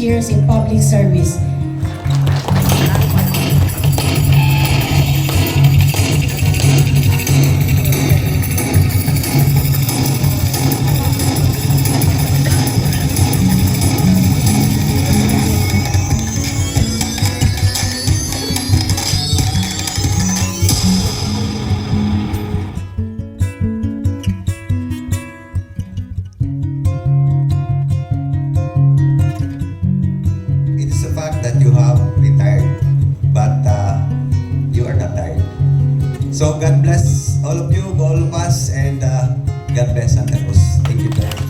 years in public service. That you have retired, but you are not tired. So God bless all of you, all of us, and God bless Santa Cruz. Thank you very much.